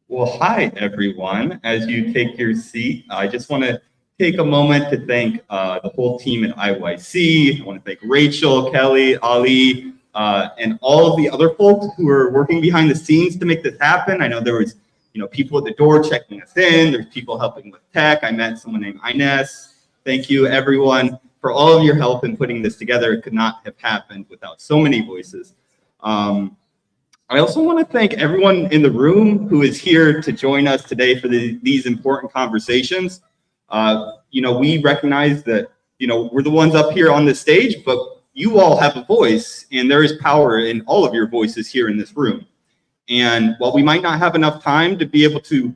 Well, hi, everyone. As you take your seat, I just want to take a moment to thank the whole team at IYC. I want to thank Rachel, Kelly, Ali, and all of the other folks who are working behind the scenes to make this happen. I know there was, people at the door checking us in. There's people helping with tech. I met someone named Ines. Thank you, everyone, for all of your help in putting this together. It could not have happened without so many voices. I also want to thank everyone in the room who is here to join us today for these important conversations. We recognize that, we're the ones up here on the stage, but you all have a voice, and there is power in all of your voices here in this room. And while we might not have enough time to be able to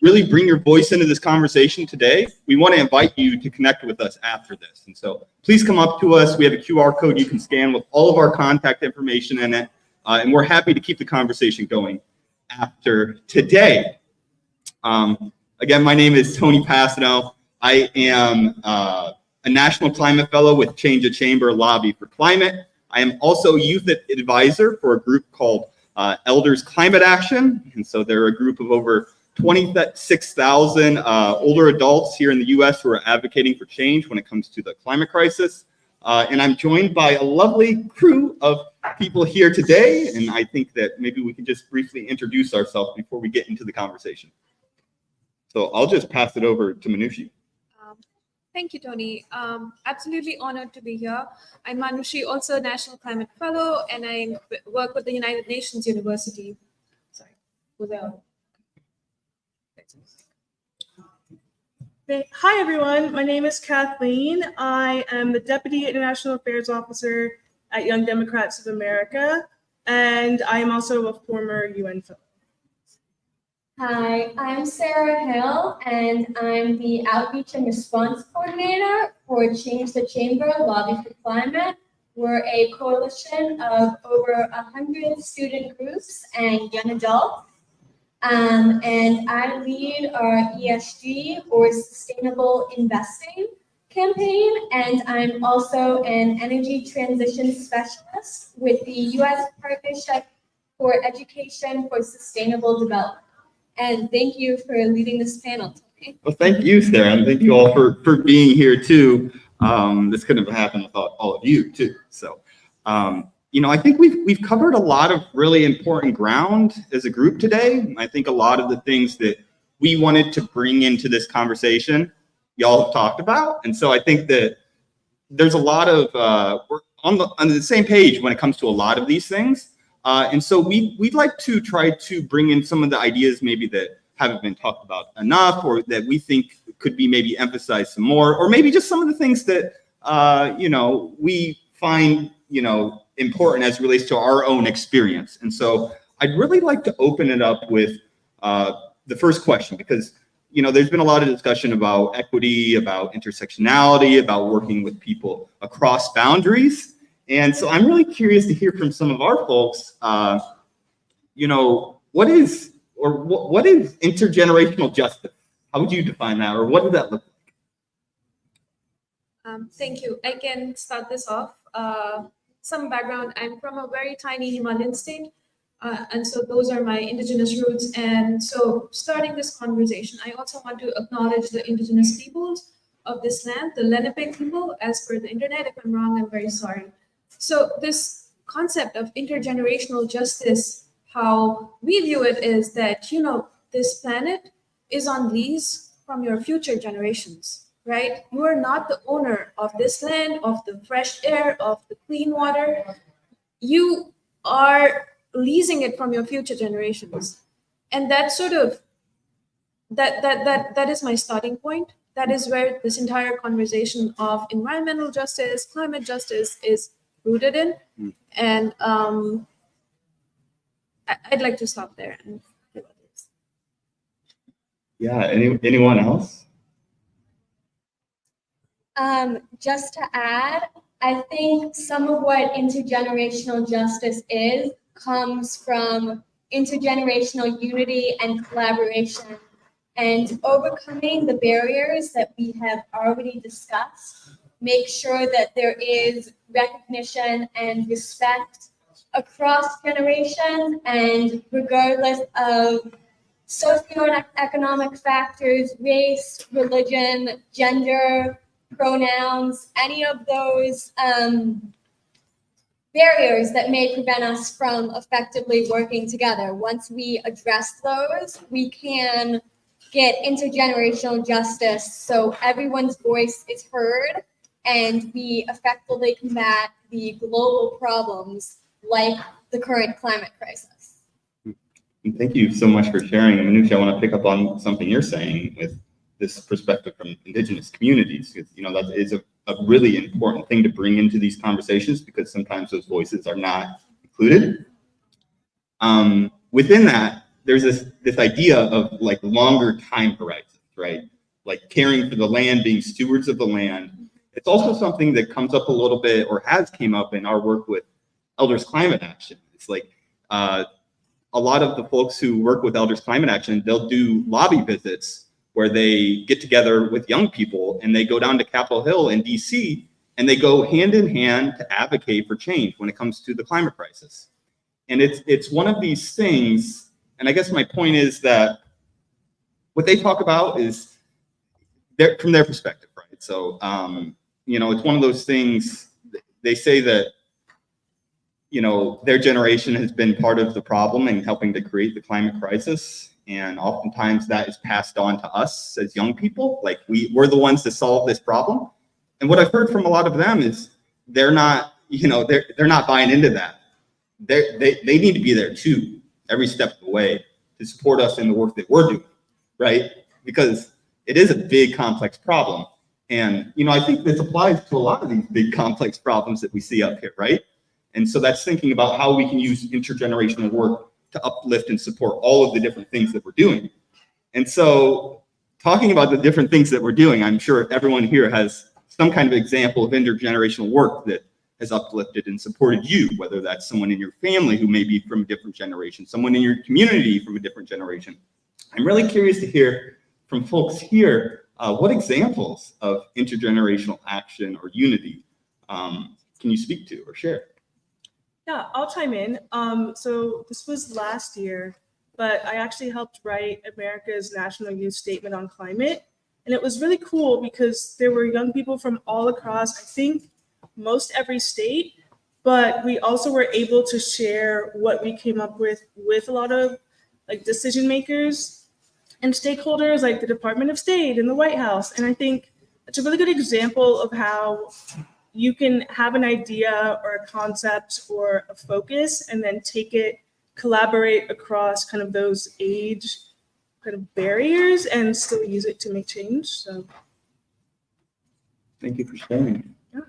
really bring your voice into this conversation today, we want to invite you to connect with us after this. And so please come up to us. We have a QR code you can scan with all of our contact information in it. And we're happy to keep the conversation going after today. Again, my name is Tony Passano. I am a National Climate Fellow with Change a Chamber Lobby for Climate. I am also Youth Advisor for a group called Elders Climate Action. And so they're a group of over 26,000 older adults here in the US who are advocating for change when it comes to the climate crisis. And I'm joined by a lovely crew of people here today, and I think that maybe we can just briefly introduce ourselves before we get into the conversation. So I'll just pass it over to Manushi. Thank you, Tony. Absolutely honored to be here. I'm Manushi, also a National Climate Fellow, and I work with the United Nations University. Sorry, Hi, everyone. My name is Kathleen. I am the Deputy International Affairs Officer at Young Democrats of America, and I am also a former UN fellow. Hi, I'm Sarah Hill, and I'm the Outreach and Response Coordinator for Change the Chamber Lobby for Climate. We're a coalition of over 100 student groups and young adults. And I lead our ESG, or Sustainable Investing campaign, and I'm also an energy transition specialist with the U.S. Partnership for Education for Sustainable Development. And thank you for leading this panel today. Well, thank you, Sarah, and thank you all for being here too. This couldn't have happened without all of you too. So, I think we've covered a lot of really important ground as a group today. I think a lot of the things that we wanted to bring into this conversation, y'all have talked about. And so I think that there's a lot of, we're on the same page when it comes to a lot of these things. And so we'd like to try to bring in some of the ideas maybe that haven't been talked about enough, or that we think could be maybe emphasized some more, or maybe just some of the things that, we find, important as it relates to our own experience. And so I'd really like to open it up with the first question, because there's been a lot of discussion about equity, about intersectionality, about working with people across boundaries. And so I'm really curious to hear from some of our folks, what is intergenerational justice? How would you define that, or what does that look like? Thank you. I can start this off. Some background, I'm from a very tiny Himalayan state, and so those are my indigenous roots. And so starting this conversation, I also want to acknowledge the indigenous peoples of this land, the Lenape people. As per the internet, if I'm wrong, I'm very sorry. So this concept of intergenerational justice, how we view it is that, this planet is on lease from your future generations. Right? You are not the owner of this land, of the fresh air, of the clean water. You are leasing it from your future generations. And that sort of, that is my starting point. That is where this entire conversation of environmental justice, climate justice is rooted in. And I'd like to stop there. And yeah, anyone else? Just to add, I think some of what intergenerational justice comes from intergenerational unity and collaboration, and overcoming the barriers that we have already discussed make sure that there is recognition and respect across generations and regardless of socioeconomic factors, race, religion, gender, pronouns, any of those barriers that may prevent us from effectively working together. Once we address those, we can get intergenerational justice so everyone's voice is heard and we effectively combat the global problems like the current climate crisis. And thank you so much for sharing. Manusha, I want to pick up on something you're saying with this perspective from Indigenous communities, because that is a really important thing to bring into these conversations, because sometimes those voices are not included. Within that, there's this idea of like longer time horizons, right? Like caring for the land, being stewards of the land. It's also something that comes up a little bit, or has came up in our work with Elders Climate Action. It's like a lot of the folks who work with Elders Climate Action, they'll do lobby visits where they get together with young people and they go down to Capitol Hill in DC and they go hand in hand to advocate for change when it comes to the climate crisis. And it's one of these things, and I guess my point is that what they talk about is from their perspective, right? So, it's one of those things, they say that, their generation has been part of the problem in helping to create the climate crisis. And oftentimes that is passed on to us as young people. Like we're the ones to solve this problem. And what I've heard from a lot of them is they're not buying into that. They need to be there too, every step of the way, to support us in the work that we're doing, right? Because it is a big, complex problem. And, I think this applies to a lot of these big, complex problems that we see up here, right? And so that's thinking about how we can use intergenerational work to uplift and support all of the different things that we're doing. And so talking about the different things that we're doing, I'm sure everyone here has some kind of example of intergenerational work that has uplifted and supported you, whether that's someone in your family who may be from a different generation, someone in your community from a different generation. I'm really curious to hear from folks here, what examples of intergenerational action or unity can you speak to or share? Yeah, I'll chime in. So this was last year, but I actually helped write America's National Youth Statement on Climate. And it was really cool because there were young people from all across, I think, most every state, but we also were able to share what we came up with a lot of like decision makers and stakeholders like the Department of State and the White House. And I think it's a really good example of how you can have an idea or a concept or a focus and then take it, collaborate across kind of those age kind of barriers and still use it to make change. So thank you for sharing. Yeah.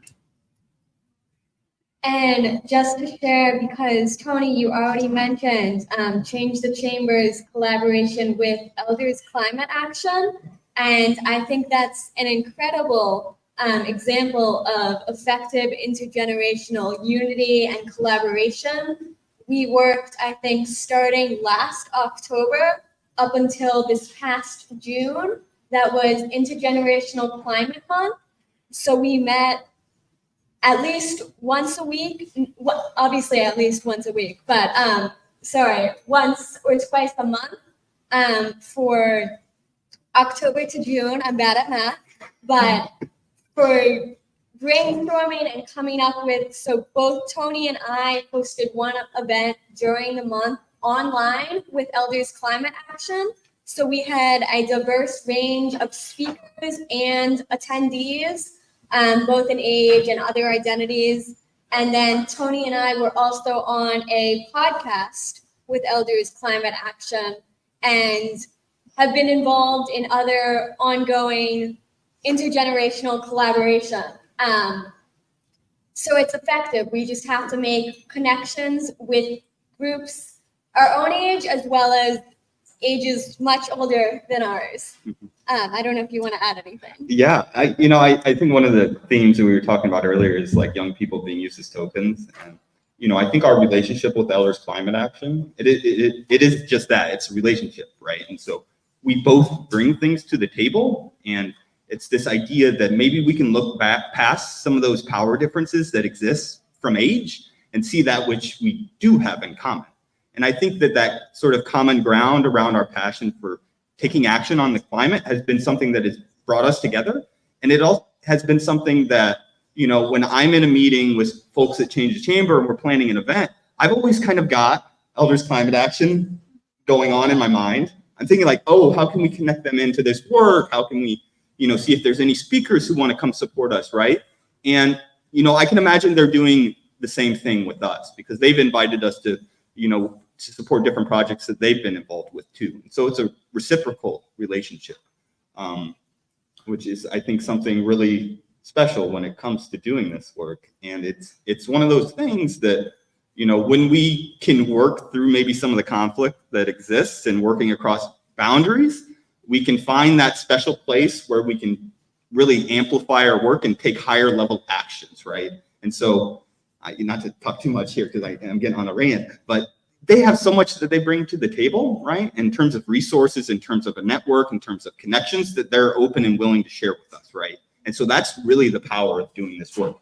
And just to share, because Tony, you already mentioned Change the Chamber's collaboration with Elders Climate Action. And I think that's an incredible example of effective intergenerational unity and collaboration. We worked, I think, starting last October up until this past June. That was Intergenerational Climate Month. So we met at least once a week, obviously at least once a week, but once or twice a month for October to June. I'm bad at math, but for brainstorming and coming up with, so both Tony and I hosted one event during the month online with Elders Climate Action. So we had a diverse range of speakers and attendees, both in age and other identities. And then Tony and I were also on a podcast with Elders Climate Action and have been involved in other ongoing intergenerational collaboration. So it's effective. We just have to make connections with groups our own age as well as ages much older than ours. I don't know if you want to add anything. Yeah, I think one of the themes that we were talking about earlier is like young people being used as tokens. And, I think our relationship with Elders Climate Action, it is just that, it's a relationship, right? And so we both bring things to the table, and It's this idea that maybe we can look back past some of those power differences that exist from age and see that which we do have in common. And I think that that sort of common ground around our passion for taking action on the climate has been something that has brought us together. And it all has been something that, you know, when I'm in a meeting with folks at Change the Chamber and we're planning an event, I've always kind of got Elders Climate Action going on in my mind. I'm thinking like, oh, how can we connect them into this work? How can we, you know, see if there's any speakers who want to come support us, right? And, you know, I can imagine they're doing the same thing with us because they've invited us to, you know, to support different projects that they've been involved with too. So it's a reciprocal relationship, which is, I think, something really special when it comes to doing this work. And it's one of those things that, you know, when we can work through maybe some of the conflict that exists and working across boundaries, we can find that special place where we can really amplify our work and take higher level actions, right? And so, not to talk too much here because I'm getting on a rant, but they have so much that they bring to the table, right? In terms of resources, in terms of a network, in terms of connections that they're open and willing to share with us, right? And so that's really the power of doing this work.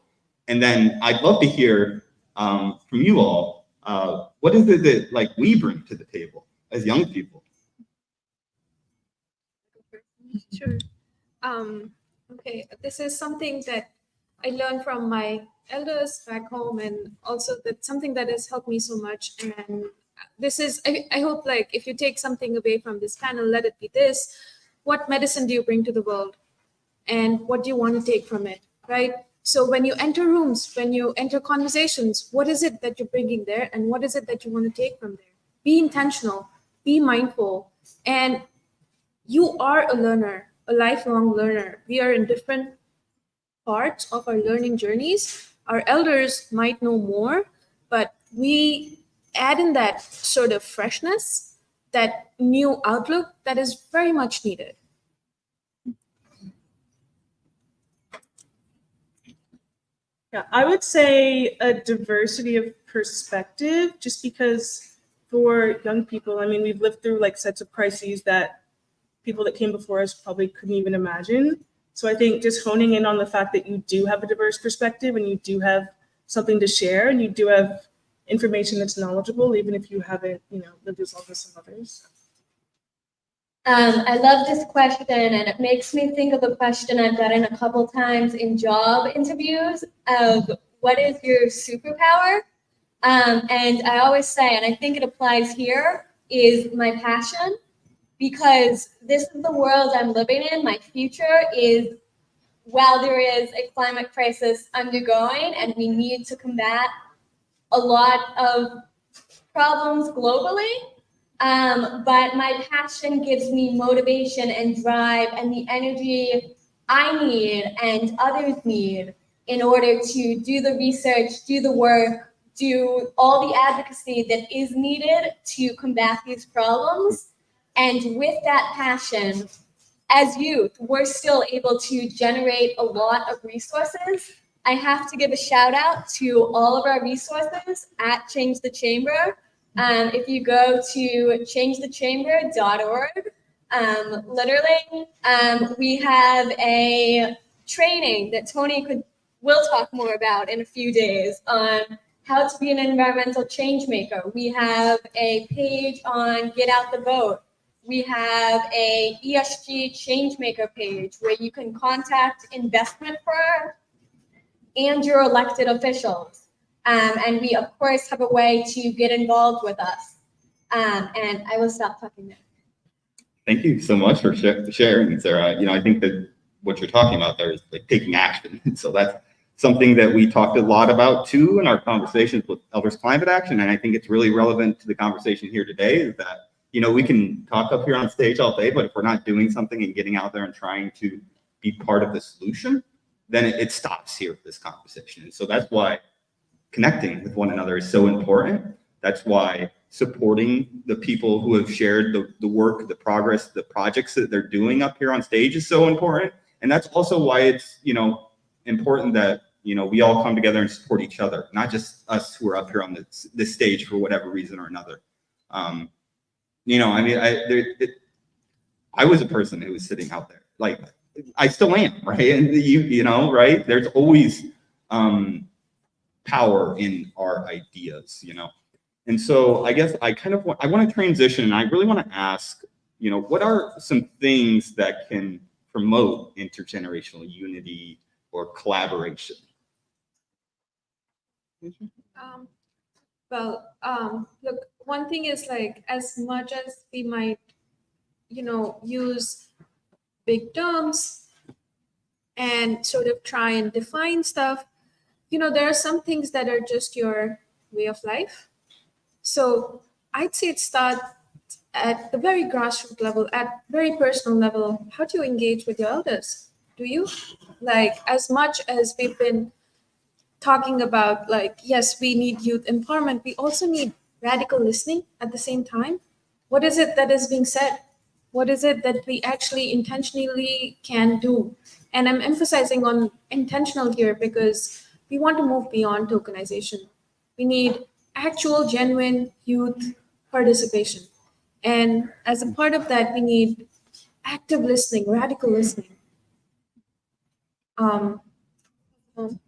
And then I'd love to hear from you all, what is it that like we bring to the table as young people? Sure. Okay, this is something that I learned from my elders back home, and also that's something that has helped me so much. And this is, I hope, like, if you take something away from this panel, let it be this: what medicine do you bring to the world, and what do you want to take from it, right? So when you enter rooms, when you enter conversations, what is it that you're bringing there, and what is it that you want to take from there? Be intentional, be mindful, and you are a learner, a lifelong learner. We are in different parts of our learning journeys. Our elders might know more, but we add in that sort of freshness, that new outlook that is very much needed. Yeah, I would say a diversity of perspective, just because for young people, I mean, we've lived through like sets of crises that people that came before us probably couldn't even imagine. So I think just honing in on the fact that you do have a diverse perspective and you do have something to share and you do have information that's knowledgeable, even if you haven't, you know, lived as long as some others. I love this question, and it makes me think of a question I've gotten a couple times in job interviews of what is your superpower? And I always say, and I think it applies here, is my passion, because this is the world I'm living in. My future is, while there is a climate crisis undergoing and we need to combat a lot of problems globally, but my passion gives me motivation and drive and the energy I need and others need in order to do the research, do the work, do all the advocacy that is needed to combat these problems. And with that passion, as youth, we're still able to generate a lot of resources. I have to give a shout out to all of our resources at Change the Chamber. If you go to changethechamber.org, literally, we have a training that Tony will talk more about in a few days on how to be an environmental change maker. We have a page on Get Out the Vote. We have a ESG Changemaker page where you can contact investment firms and your elected officials. And we, of course, have a way to get involved with us. And I will stop talking there. Thank you so much for sharing, Sarah. You know, I think that what you're talking about there is like taking action. And so that's something that we talked a lot about too in our conversations with Elders Climate Action. And I think it's really relevant to the conversation here today is that, you know, we can talk up here on stage all day, but if we're not doing something and getting out there and trying to be part of the solution, then it stops here with this conversation. And so that's why connecting with one another is so important. That's why supporting the people who have shared the work, the progress, the projects that they're doing up here on stage is so important. And that's also why it's, you know, important that, you know, we all come together and support each other, not just us who are up here on this stage for whatever reason or another. You know, I mean, I was a person who was sitting out there. Like, I still am, right? And you know, right? There's always power in our ideas, you know. And so I guess I want to transition, and I really want to ask, you know, what are some things that can promote intergenerational unity or collaboration? Um, look, one thing is like, as much as we might, use big terms and sort of try and define stuff, there are some things that are just your way of life. So I'd say it starts at the very grassroots level, at very personal level. How do you engage with your elders? Do you? Like, as much as we've been talking about, like, yes, we need youth empowerment, we also need radical listening at the same time. What is it that is being said? What is it that we actually intentionally can do? And I'm emphasizing on intentional here because we want to move beyond tokenization. We need actual, genuine youth participation. And as a part of that, we need active listening, radical listening. Um, um,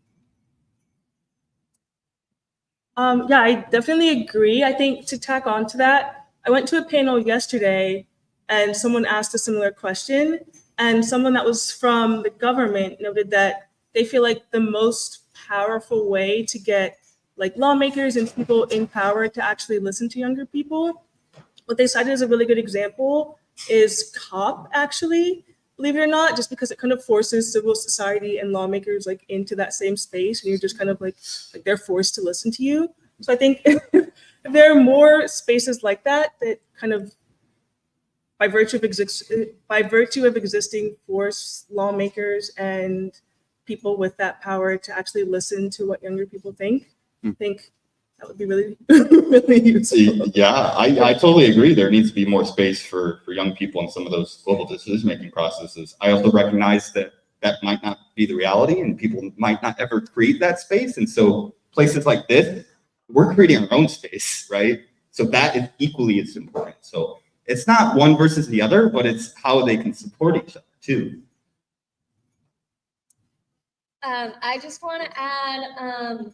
Yeah, I definitely agree. I think to tack on to that, I went to a panel yesterday and someone asked a similar question. And someone that was from the government noted that they feel like the most powerful way to get like lawmakers and people in power to actually listen to younger people, what they cited as a really good example is COP, actually, believe it or not, just because it kind of forces civil society and lawmakers like into that same space, and you're just kind of like they're forced to listen to you. So I think if there are more spaces like that that kind of by virtue of existing, force lawmakers and people with that power to actually listen to what younger people think, I think that would be really, really useful. Yeah, I totally agree. There needs to be more space for young people in some of those global decision-making processes. I also recognize that that might not be the reality, and people might not ever create that space. And so places like this, we're creating our own space, right? So that is equally as important. So it's not one versus the other, but it's how they can support each other too. I just want to add,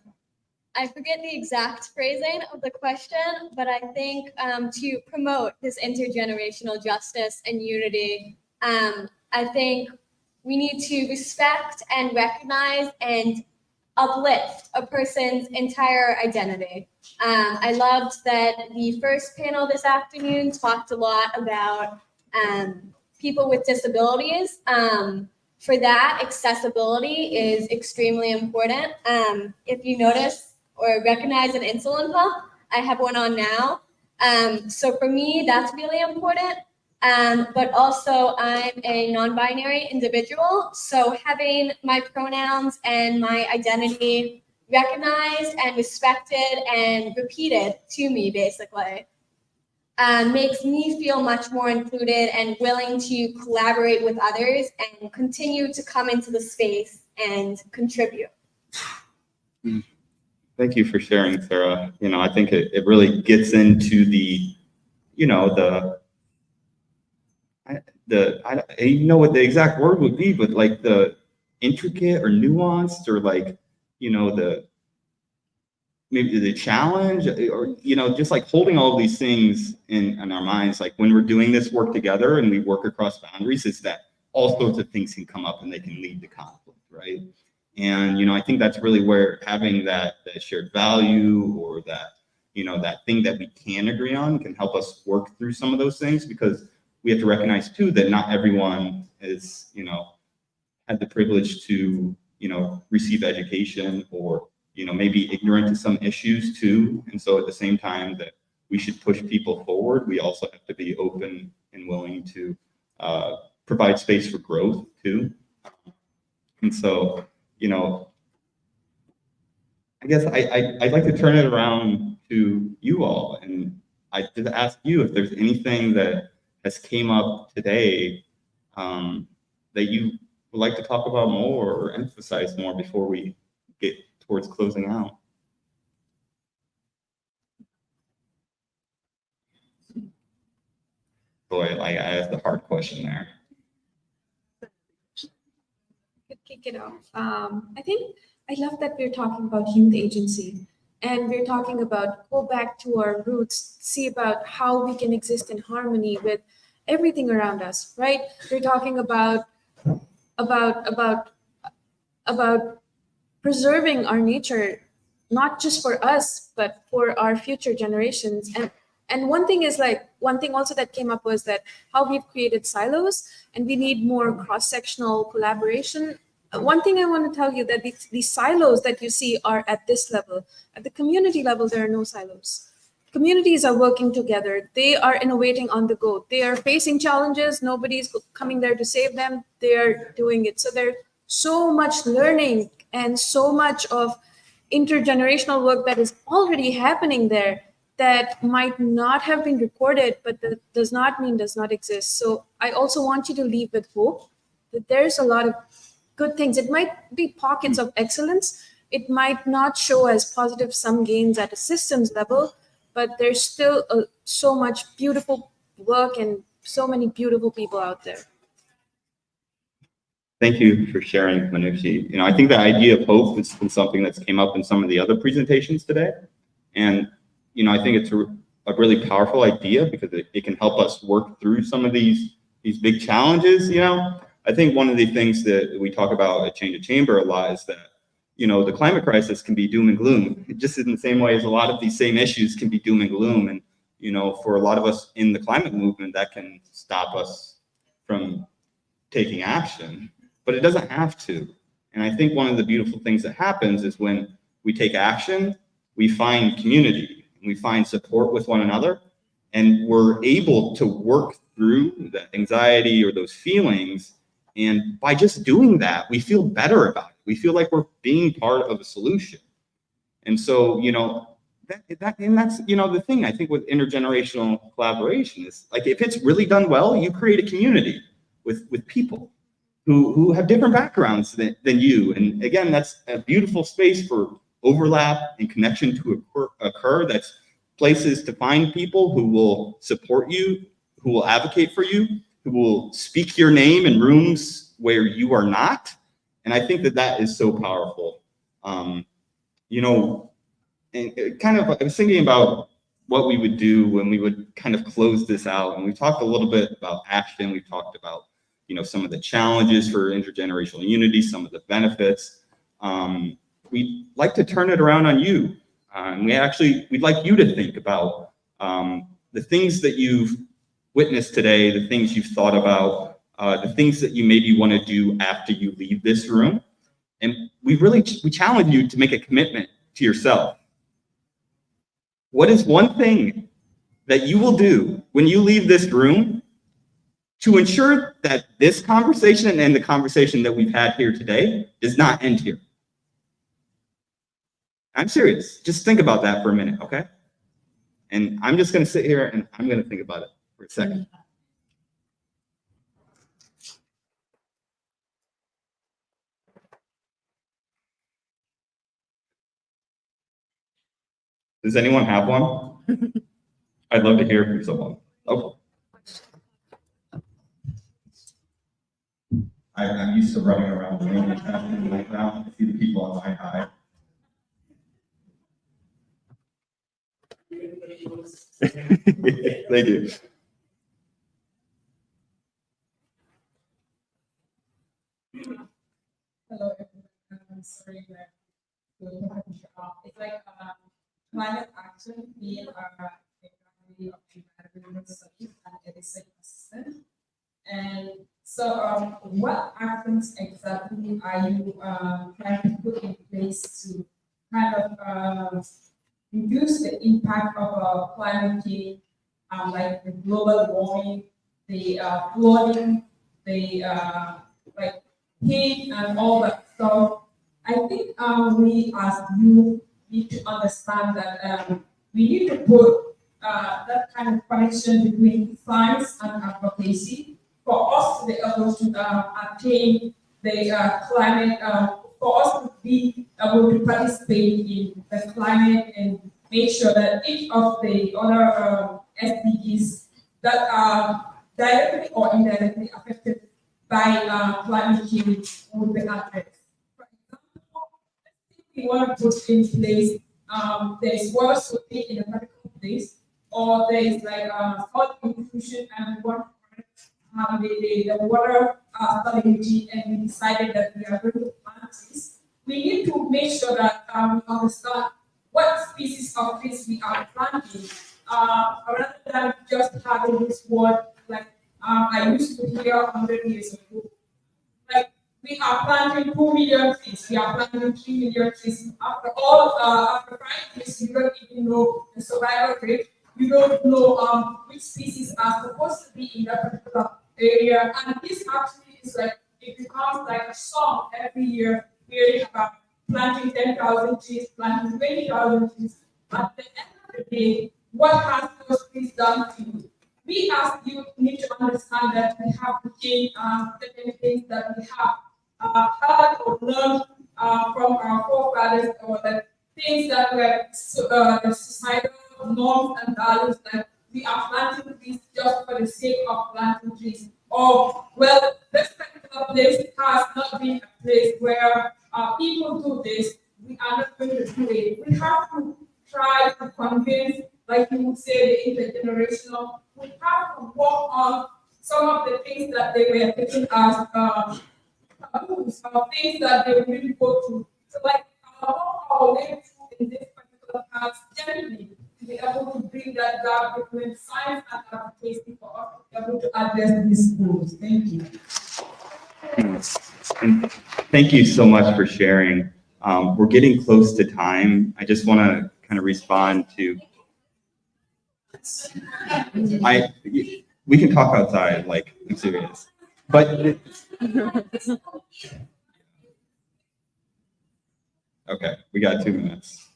I forget the exact phrasing of the question, but I think to promote this intergenerational justice and unity, I think we need to respect and recognize and uplift a person's entire identity. I loved that the first panel this afternoon talked a lot about people with disabilities. For that, accessibility is extremely important. If you notice or recognize an insulin pump, I have one on now. So for me, that's really important. But also I'm a non-binary individual, so having my pronouns and my identity recognized and respected and repeated to me, basically, makes me feel much more included and willing to collaborate with others and continue to come into the space and contribute. Thank you for sharing, Sarah. You know, I think it really gets into the, you know, I you know what the exact word would be, but like the intricate or nuanced or like, you know, maybe the challenge or, you know, just like holding all of these things in our minds, like when we're doing this work together and we work across boundaries, is that all sorts of things can come up and they can lead to conflict, right? And, you know, I think that's really where having that shared value or that, you know, that thing that we can agree on can help us work through some of those things, because we have to recognize too that not everyone is, you know, had the privilege to, you know, receive education or, you know, maybe ignorant to some issues too. And so at the same time that we should push people forward, we also have to be open and willing to provide space for growth too. And so, you know, I guess I'd like to turn it around to you all, and I just ask you if there's anything that has came up today that you would like to talk about more or emphasize more before we get towards closing out. Boy, I asked a hard question there. kick it off. I think I love that we're talking about youth agency, and we're talking about go back to our roots, see about how we can exist in harmony with everything around us, right? We're talking about about about preserving our nature, not just for us but for our future generations. And one thing also that came up was that how we've created silos and we need more cross-sectional collaboration. One thing I want to tell you that these silos that you see are at this level. At the community level, there are no silos. Communities are working together. They are innovating on the go. They are facing challenges. Nobody's coming there to save them. They're doing it. So there's so much learning and so much of intergenerational work that is already happening there that might not have been recorded, but that does not mean does not exist. So I also want you to leave with hope that there's a lot of good things. It might be pockets of excellence. It might not show as positive sum gains at a systems level, but there's still so much beautiful work and so many beautiful people out there. Thank you for sharing, Manushi. I think the idea of hope has been something that's came up in some of the other presentations today. And, I think it's a really powerful idea because it can help us work through some of these big challenges. I think one of the things that we talk about at Change the Chamber a lot is that, the climate crisis can be doom and gloom, just in the same way as a lot of these same issues can be doom and gloom. And, for a lot of us in the climate movement, that can stop us from taking action, but it doesn't have to. And I think one of the beautiful things that happens is when we take action, we find community, and we find support with one another, and we're able to work through the anxiety or those feelings. And by just doing that, we feel better about it. We feel like we're being part of a solution. And so, that's the thing I think with intergenerational collaboration is like, if it's really done well, you create a community with people who have different backgrounds than you. And again, that's a beautiful space for overlap and connection to occur. That's places to find people who will support you, who will advocate for you, who will speak your name in rooms where you are not. And I think that is so powerful. And I was thinking about what we would do when we would kind of close this out. And we talked a little bit about action. We talked about, some of the challenges for intergenerational unity, some of the benefits. We'd like to turn it around on you. And we'd like you to think about the things that you've witnessed today, the things you've thought about, the things that you maybe want to do after you leave this room. And we challenge you to make a commitment to yourself. What is one thing that you will do when you leave this room to ensure that this conversation and the conversation that we've had here today does not end here? I'm serious. Just think about that for a minute, okay? And I'm just going to sit here and I'm going to think about it for a second. Does anyone have one? I'd love to hear from someone. Oh. I'm used to running around the room and passing right now. I see the people on my eye. Thank you. Hello, everyone. I'm sorry that it's like climate action being a category of environmental studies and ethics assistant. And so, what actions exactly are you trying to put in place to kind of reduce the impact of climate change, like the global warming, the flooding, the like heat and all that stuff? I think we as youth need to understand that we need to put that kind of connection between science and advocacy for us to be able to attain the climate, for us to be able to participate in the climate and make sure that each of the other SDGs that are directly or indirectly affected by climate change would be at risk. For example, we want to put in place, there is water shortage in a particular place, or there is like salt intrusion and we want to the water salinity, and we decided that we are going to plant trees. We need to make sure that we understand what species of trees we are planting, rather than just having this word like I used to hear 100 years ago. Like we are planting 2 million trees, we are planting 3 million trees. After all, after 5 years, you don't even know the survival rate. You don't know which species are supposed to be in that particular area. And this actually is like, it becomes like a song every year, hearing about planting 10,000 trees, planting 20,000 trees. At the end of the day, what has those trees done to you? We as youth need to understand that we have to change certain things that we have heard or learned from our forefathers, or the things that were the societal norms and values, that we are planting trees just for the sake of planting trees. Or, well, this particular place has not been a place where people do this, we are not going to do it. We have to try to convince, like you would say, the intergenerational. We have to work on some of the things that they were taking as taboos, or things that they really go through. So, like, our way through in this particular class, gently, to be able to bring that gap between science and application for us to be able to address these goals. Thank you. And thank you so much for sharing. We're getting close to time. I just want to kind of respond to. We can talk outside, like I'm serious, but okay, we got 2 minutes,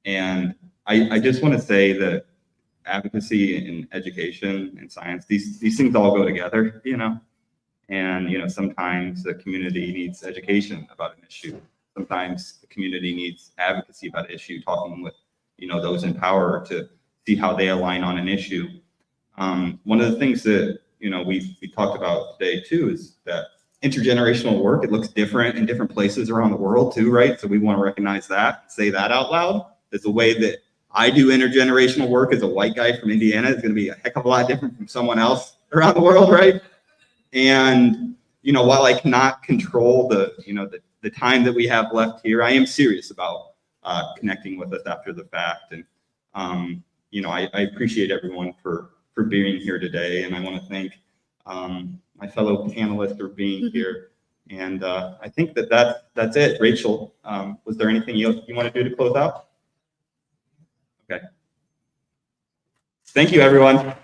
and I just want to say that advocacy and education and science, these things all go together, and sometimes the community needs education about an issue. Sometimes the community needs advocacy about an issue, talking with those in power to see how they align on an issue. One of the things that we talked about today too is that intergenerational work, it looks different in different places around the world too, right? So we want to recognize that, say that out loud. There's a way that I do intergenerational work as a white guy from Indiana is going to be a heck of a lot different from someone else around the world, right? And while I cannot control the time that we have left here, I am serious about connecting with us after the fact. And I appreciate everyone for being here today, and I want to thank my fellow panelists for being here. And I think that's it. Rachel, was there anything else you want to do to close out? Okay. Thank you, everyone.